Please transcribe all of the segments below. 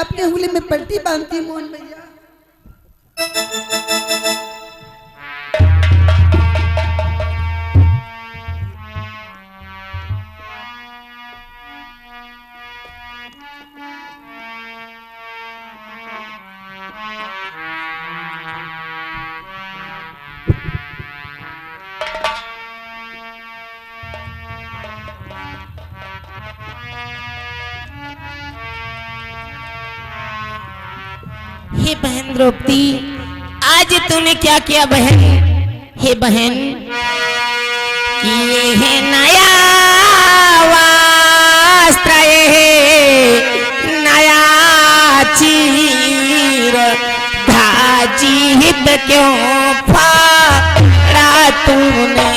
आपके उंगली में पट्टी बांधती हूँ मोहन भैया। हे बहन द्रौपदी, आज तूने क्या किया बहन? हे बहन, ये है नया वस्त्र, नया चीर, धाजीत क्यों फाड़ा तूने?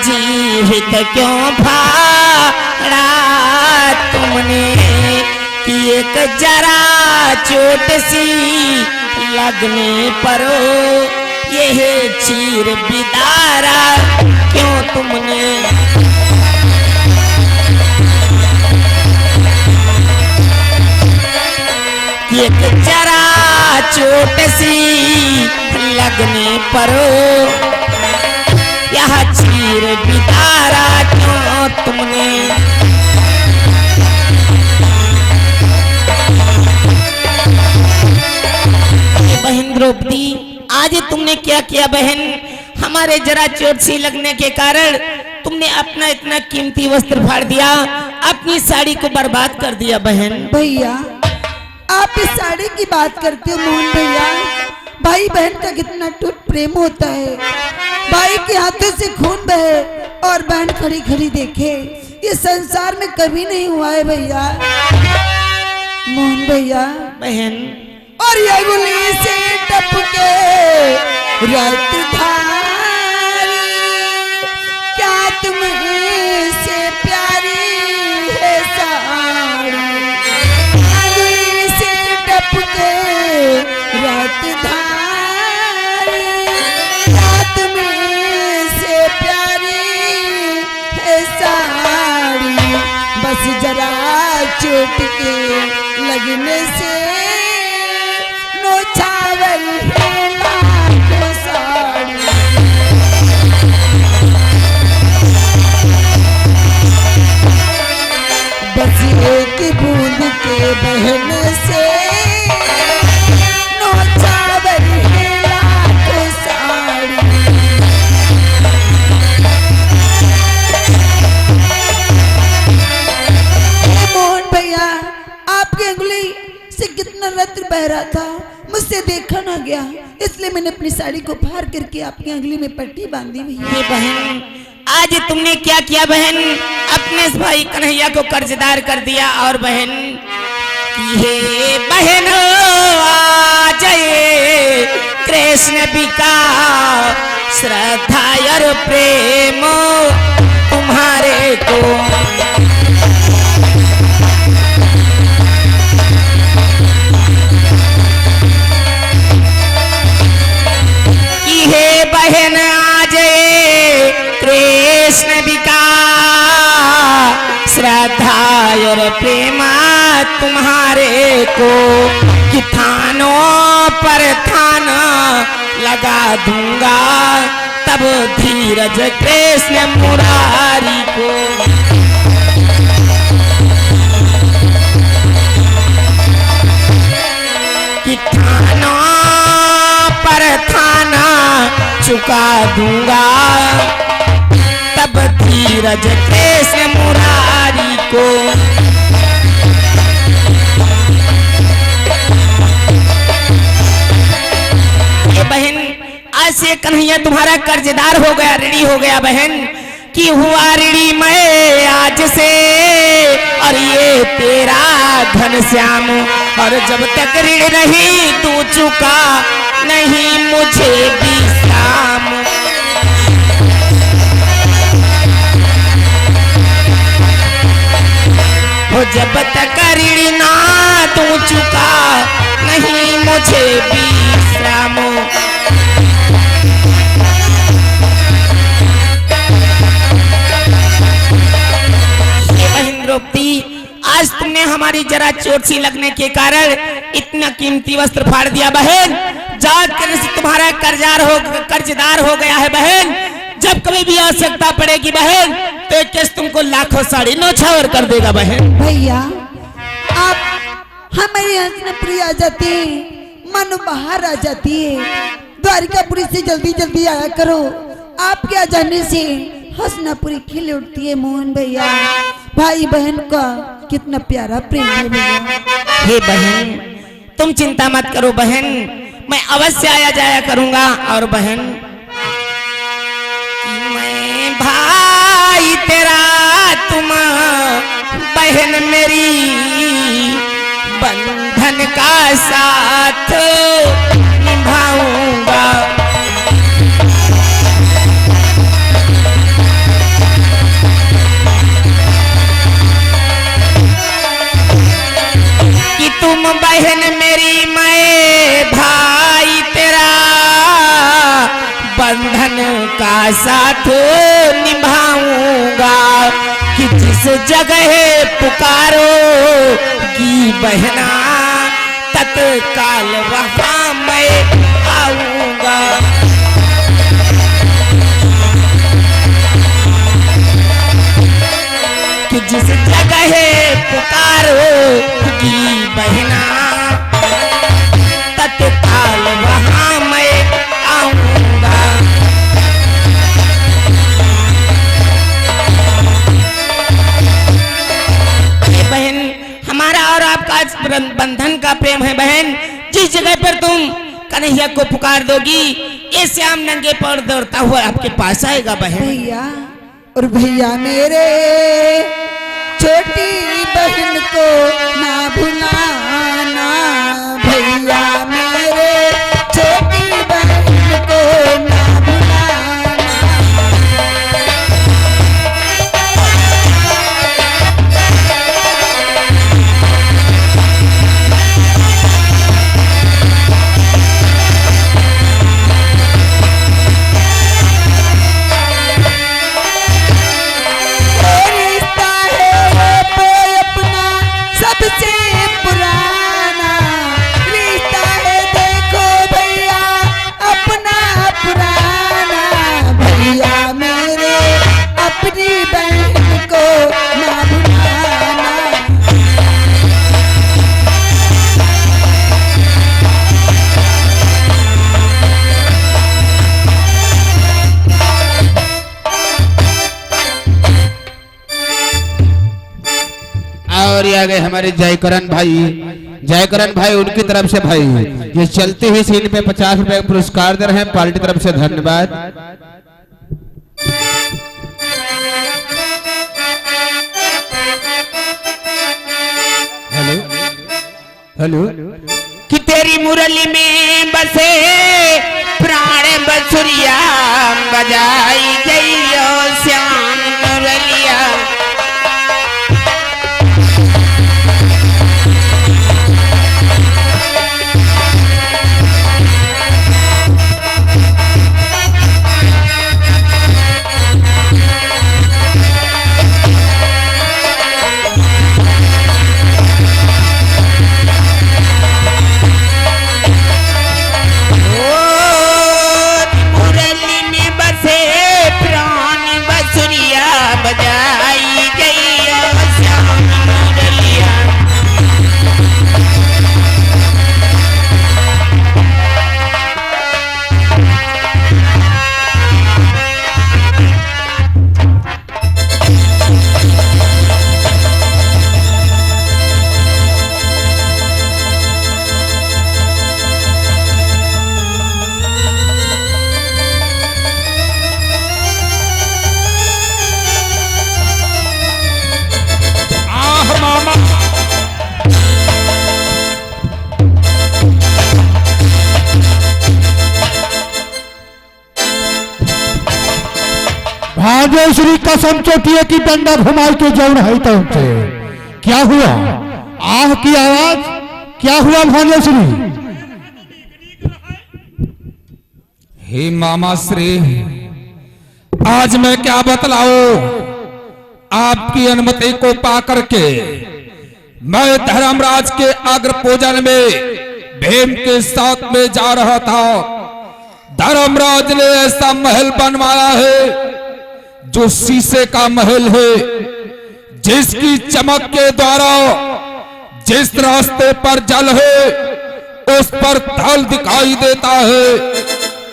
जीवित क्यों फाड़ा तुमने? कि एक जरा चोट सी लगने पर यह चीर बिदारा क्यों तुमने? एक जरा चोट सी लगने पर यह चीर बिदारा क्यों तुमने? बहन द्रौपदी, आज तुमने क्या किया बहन? हमारे जरा चोट सी लगने के कारण तुमने अपना इतना कीमती वस्त्र फाड़ दिया, अपनी साड़ी को बर्बाद कर दिया बहन। भैया, आप इस साड़ी की बात करते हो मोहन भैया। भाई बहन का कितना टूट प्रेम होता है। भाई के हाथों से खून बहे और बहन खड़ी खड़ी देखे, ये संसार में कभी नहीं हुआ है भैया। मोहन भैया बहन, और ये गुली से टपके रात धारी, क्या तुमसे प्यारी है साड़ी? गुली से टपके रात धारी, क्या तुमसे प्यारी है साड़ी? बस जरा चोट के लगने से नौछावर है लाखों साड़ी। बस एक बूंद के बहने से नौछावर है लाखों साड़ी। मोहन भैया, आपकी उंगली से कितना रत्न बह रहा था, मुझसे देखा ना गया, इसलिए मैंने अपनी साड़ी को फाड़ करके आपकी उंगली में पट्टी बांधी हुई है। बहन, आज तुमने क्या किया बहन? अपने भाई कन्हैया को कर्जदार कर दिया। और बहन, ये बहन आज कृष्ण बिका श्रद्धा और प्रेम तुम्हारे को। बहन आज कृष्ण बिका श्रद्धा और प्रेम तुम्हारे को। कि थानों पर थान लगा दूंगा तब धीरज कृष्ण मुरारी को। कि थानों पर थाना चुका दूंगा तब धीरज कृष्ण मुरारी को। ये बहन, आज से कन्हैया तुम्हारा कर्जदार हो गया, ऋणी हो गया बहन। कि हुआ ऋणी मैं आज से और ये तेरा घन श्याम, और जब तक ऋण नहीं तू चुका नहीं मुझे विश्राम। हो जब तक ऋण ना दूं चुका नहीं मुझे विश्राम। बहन द्रौपदी, आज तुमने हमारी जरा चोट सी लगने के कारण इतना कीमती वस्त्र फाड़ दिया बहन। जात करने से तुम्हारा कर्जदार हो गया है बहन। जब कभी भी आवश्यकता पड़ेगी बहन तो एक केस तुमको लाखों साड़ी नौछावर कर देगा बहन। भैया आप हमारे हंसनापुरी आ जाती है, मनु बाहर आ जाती है, द्वारिकापुरी से जल्दी जल्दी आया करो। आपके आ जाने से हंसनापुरी खिल उठती है। मोहन भैया, भाई बहन का कितना प्यारा प्रेम है भैया। हे बहन, तुम चिंता मत करो बहन, मैं अवश्य आया जाया करूंगा। और बहन, मैं भाई तेरा, तुम बहन मेरी, बंधन का साथ निभाऊंगा। कि तुम बहन मेरी, मैं भाई तेरा, बंधन का साथ निभाऊंगा। कि जिस जगह पुकारो की बहना, तत्काल वहां मैं आऊंगा। कि जिस जगह पुकारो की बहना, तत्काल वहां मैं आऊंगा। बहन, हमारा और आपका बंधन का प्रेम है बहन। जिस जगह पर तुम कन्हैया को पुकार दोगी, ये श्याम नंगे पैर दौड़ता हुआ आपके पास आएगा बहन। भैया, और भैया मेरे छोटी बहन को ना भुलाना, भैया मेरे छोटी बहन को ना भुलाना। सबसे पुराना रिश्ता है, देखो भैया अपना पुराना। भैया मेरे अपनी बहन को ना भुलाना। और ये आ गए हमारे जयकरण भाई। जयकरण भाई उनकी तरफ से भाई ये चलते हुए सीन पे 50 रुपए का पुरस्कार दे रहे हैं, पार्टी तरफ से धन्यवाद। Hello hello. कि तेरी मुरली में बसे प्राण बसुरिया, बजाई गई ओ श्याम मुरलिया। भाग्यश्री कसम चोटिए की डंडा घुमाई के जौन है तो क्या हुआ? आह की आवाज क्या हुआ भाग्यश्री? हे मामा श्री, आज मैं क्या बतलाऊं? आपकी अनुमति को पाकर के मैं धर्मराज के अग्र पूजन में भीम के साथ में जा रहा था। धर्मराज ने ऐसा महल बनवाया है जो शीशे का महल है, जिसकी चमक के द्वारा जिस रास्ते पर जल है उस पर थल दिखाई देता है,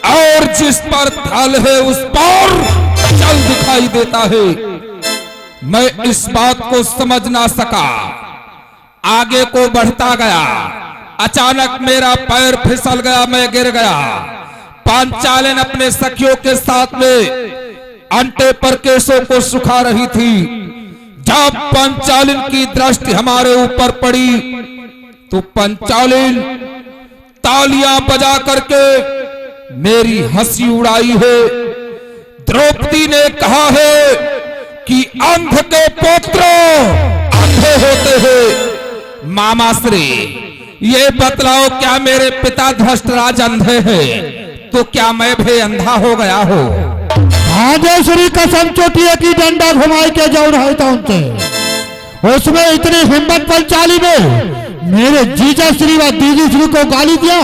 और जिस पर थल है उस पर जल दिखाई देता है। मैं इस बात को समझ ना सका, आगे को बढ़ता गया। अचानक मेरा पैर फिसल गया, मैं गिर गया। पांचालन अपने सखियों के साथ में अंटे पर केसों को सुखा रही थी। जब पंचालिन की दृष्टि हमारे ऊपर पड़ी तो पंचालिन तालियां बजा करके मेरी हंसी उड़ाई है। द्रौपदी ने कहा है कि अंध के पुत्र अंधे होते हैं। मामा श्री, ये बतलाओ, क्या मेरे पिता धृष्टराज अंधे हैं तो क्या मैं भी अंधा हो गया हो? भाग्यश्री कसम चोटिए की डंडा घुमाई के जाऊ रहा था उनसे, उसमें इतनी हिम्मत पंचाली में मेरे जीजा श्री व दीदी श्री को गाली दिया।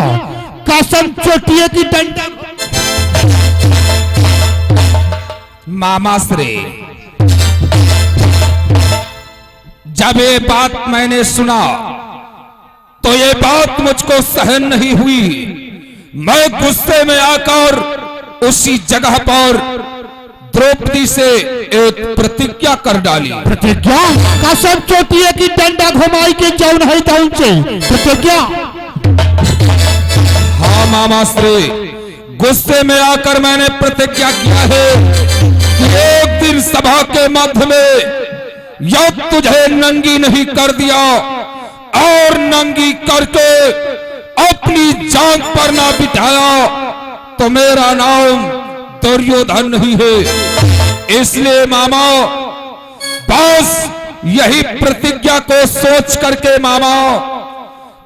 कसम चोटिए की डंडा। मामा श्री, जब ये बात मैंने सुना तो ये बात मुझको सहन नहीं हुई। मैं गुस्से में आकर उसी जगह पर द्रौपदी से एक प्रतिज्ञा कर डाली। प्रतिज्ञा? कसम चोटिए की डंडा घुमाई के जाऊ नहीं था उनसे। प्रतिज्ञा? हाँ मामा श्री, गुस्से में आकर मैंने प्रतिज्ञा किया है कि एक दिन सभा के मध्य में या तुझे नंगी नहीं कर दिया और नंगी करके अपनी जांघ पर ना बिठाया तो मेरा नाम दुर्योधन नहीं है। इसलिए मामा, बस यही प्रतिज्ञा को सोच करके मामा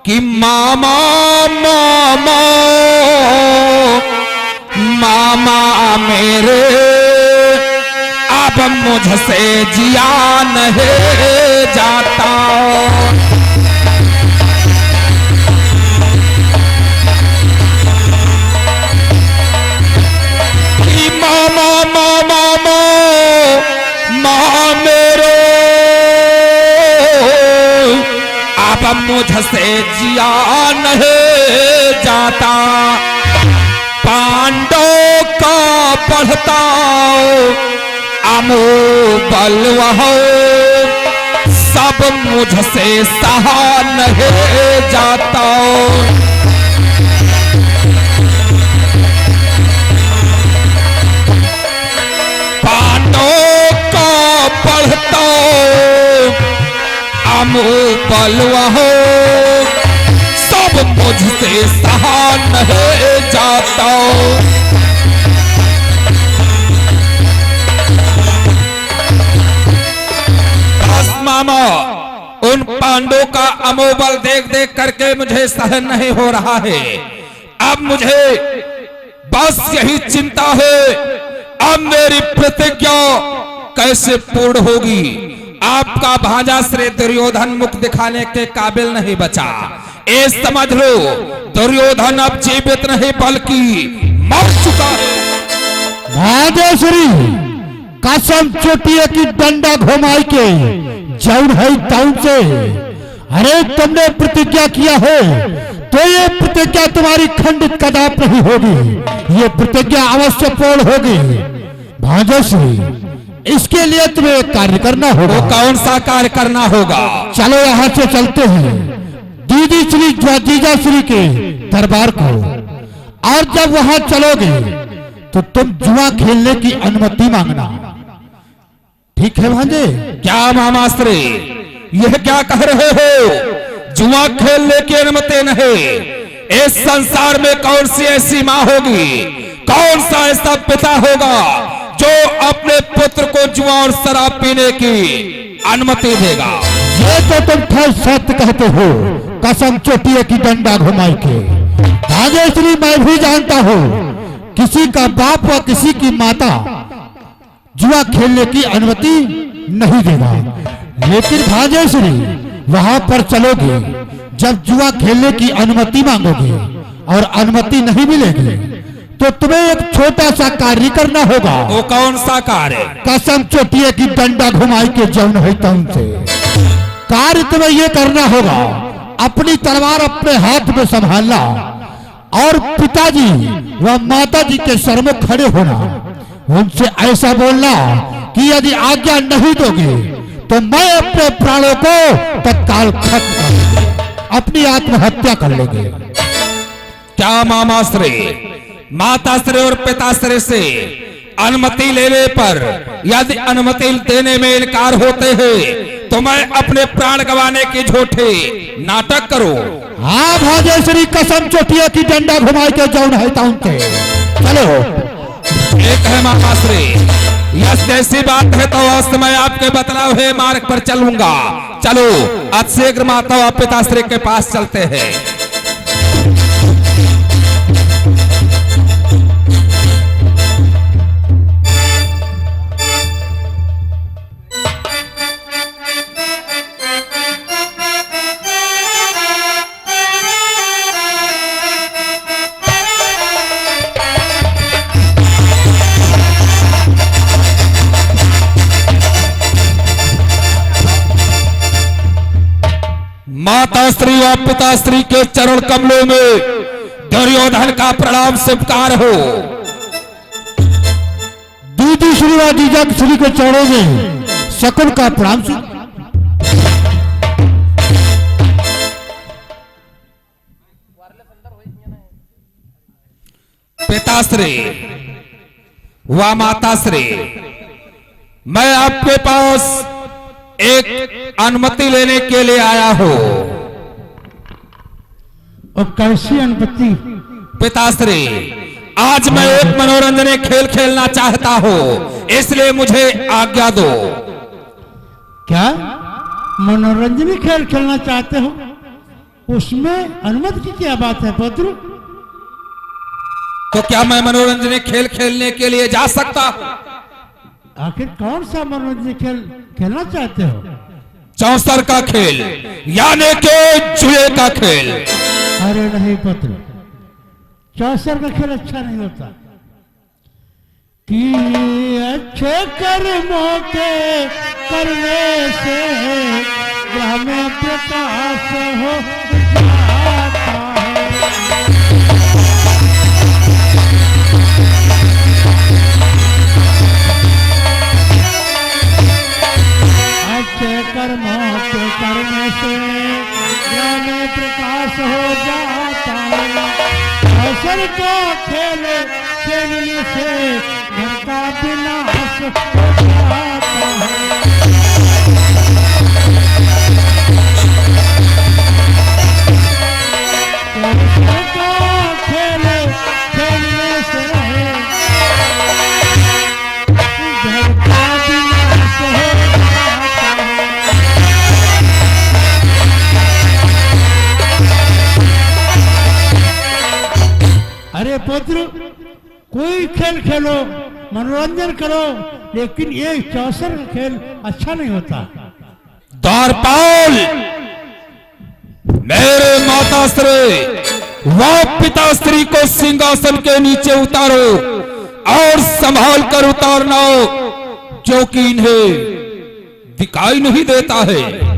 कि मामा मामा मामा मेरे अब मुझसे जिया नहीं जाता। मामा मामा मामा मेरे अब मुझसे जिया नहीं जाता। पांडवों का बढ़ता अमोबल वह सब मुझसे सहा नहीं जाता। पांडवों का बढ़ता अमोबल वह सब मुझसे सहा नहीं जाता। मामा, उन पांडवों का अमोबल देख देख करके मुझे सहन नहीं हो रहा है। अब मुझे बस यही चिंता है, अब मेरी प्रतिज्ञा कैसे पूर्ण होगी। आपका भांजा श्री दुर्योधन मुख दिखाने के काबिल नहीं बचा। ये समझ लो, दुर्योधन अब जीवित नहीं बल्कि मर चुका है। भाग्यश्री कसम चोटिए की डंडा घुमाई के जाऊ है टाउन से। अरे तुमने प्रतिज्ञा किया है तो ये प्रतिज्ञा तुम्हारी खंडित कदाप नहीं होगी। ये प्रतिज्ञा अवश्य पूर्ण होगी। भाग्यश्री, इसके लिए तुम्हें एक कार्य करना होगा। तो कौन सा कार्य करना होगा? चलो यहाँ से चलते हैं दीदी श्री जीजा श्री के दरबार को, और जब वहां चलोगे तो तुम जुआ खेलने की अनुमति मांगना। ठीक है भांजे? क्या मामा श्री, यह क्या कह रहे हो? जुआ खेलने की अनुमति नहीं। इस संसार में कौन सी ऐसी माँ होगी, कौन सा ऐसा पिता होगा जो अपने पुत्र को जुआ और शराब पीने की अनुमति देगा? ये तो तुम ठोस सत्य कहते हो, कसम चोटिए की डंडा घुमाई के। भाग्यश्री मैं भी जानता हूँ किसी का बाप व किसी की माता जुआ खेलने की अनुमति नहीं देगा, लेकिन भाग्यश्री वहां पर चलोगे जब जुआ खेलने की अनुमति मांगोगे और अनुमति नहीं मिलेगी तो तुम्हें एक छोटा सा कार्य करना होगा। वो कौन सा कार्य? कसम चोटिए की डंडा घुमाई के जौन है तुमसे कार्य तुम्हें ये करना होगा, अपनी तलवार अपने हाथ में संभालना और पिताजी व माताजी के सरमुख खड़े होना, उनसे ऐसा बोलना कि यदि आज्ञा नहीं दोगे तो मैं अपने प्राणों को तत्काल खत्म कर दूंगा, अपनी आत्महत्या कर लेंगे। क्या मामाश्री, माताश्री और पिताश्री से अनुमति लेने पर यदि अनुमति देने में इनकार होते हैं तो मैं अपने प्राण गंवाने के झूठे नाटक करूं? हाँ भाग्यश्री, कसम चोटिया की डंडा घुमाई के जौन है ताउनते चलो। एक है मामाश्री, यस जैसी बात है तो अवश्य मैं आपके बतलाव हुए मार्ग पर चलूंगा। चलो अतिशीघ्र माता व पिताश्री के पास चलते हैं। माताश्री व पिताश्री के चरण कमलों में दुर्योधन का प्रणाम स्वीकार हो। दीदी श्री व जीजा श्री के चरणों में शकुन का प्रणाम। पिताश्री व माताश्री, मैं आपके पास एक अनुमति लेने के लिए आया हूं। और कैसी अनुमति? पिताश्री, आज मैं एक मनोरंजन खेल खेलना चाहता हूं, इसलिए मुझे आज्ञा दो। क्या मनोरंजन खेल खेलना चाहते हो? उसमें अनुमति की क्या बात है पुत्र? तो क्या मैं मनोरंजन खेल खेलने के लिए जा सकता? आखिर कौन सा मनोरंजन खेल खेलना चाहते हो? चौसर का खेल, यानी के जुए का खेल। अरे नहीं पुत्र, चौसर का खेल अच्छा नहीं होता। कि अच्छे कर्मों के करने से ग्रह में प्रकाश हो जाता है। अच्छे कर्मों के करने से ग्रह में प्रकाश हो जाता है। अवसर का खेल खेलने से घर का विनाश हो जाता है। अवसर का खेल खेलने से घर का विनाश हो जाता है। अरे पुत्र, कोई खेल खेलो, मनोरंजन करो, लेकिन ये चौसर का खेल अच्छा नहीं होता। द्वारपाल, मेरे माताश्री व पिताश्री को सिंहासन के नीचे उतारो और संभाल कर उतारना, क्योंकि इन्हें दिखाई नहीं देता है।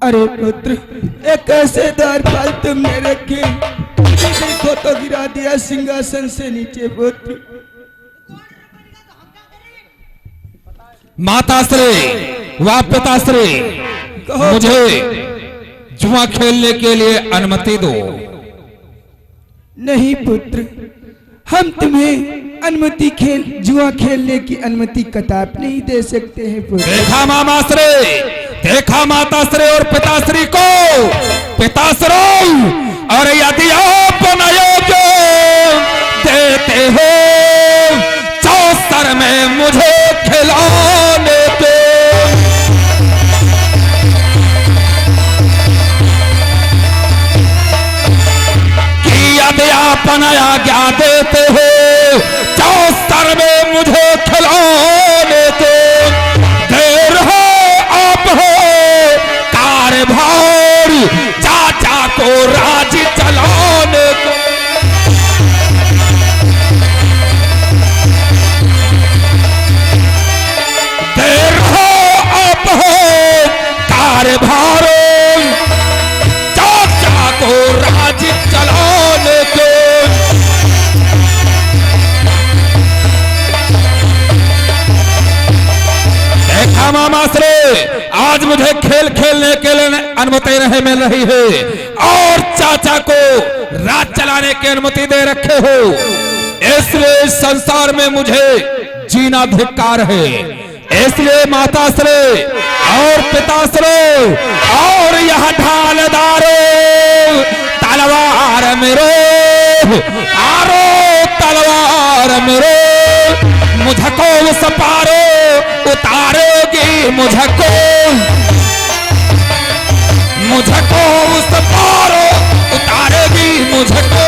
अरे पुत्र, एक ऐसे द्वारपाल तुमने रखे, देखो तो गिरा दिया सिंहासन से नीचे पुत्र। माताश्री व पिताश्री, मुझे जुआ खेलने के लिए अनुमति दो। नहीं पुत्र, हम तुम्हें जुआ खेलने की अनुमति कदाप नहीं दे सकते हैं पुत्र। देखा मामाश्री, देखा माताश्री और पिताश्री को। पिताश्री, और यदि आप अयोग्य देते हो चौसर में मुझे खिलाने के, कि यदि आप आज्ञा देते हो चौसर में मुझे खिलाने के, देर हो आप हो कारभार चाचा को राज चलाने को। देर हो आप हो कारभार चाचा को राज चलाने को। देखा मामाश्री, आज मुझे खेल खेलने के लिए अनुमति नहीं मिल रही है और चाचा को राज चलाने की अनुमति दे रखे हो, इसलिए संसार में मुझे जीना धिक्कार है। इसलिए माताश्री और पिताश्री और यह ढालदारो तलवार मेरो, आरो तलवार मेरो, मुझको उस पारो उतारोगी, मुझको उस पारो उतारेगी मुझको।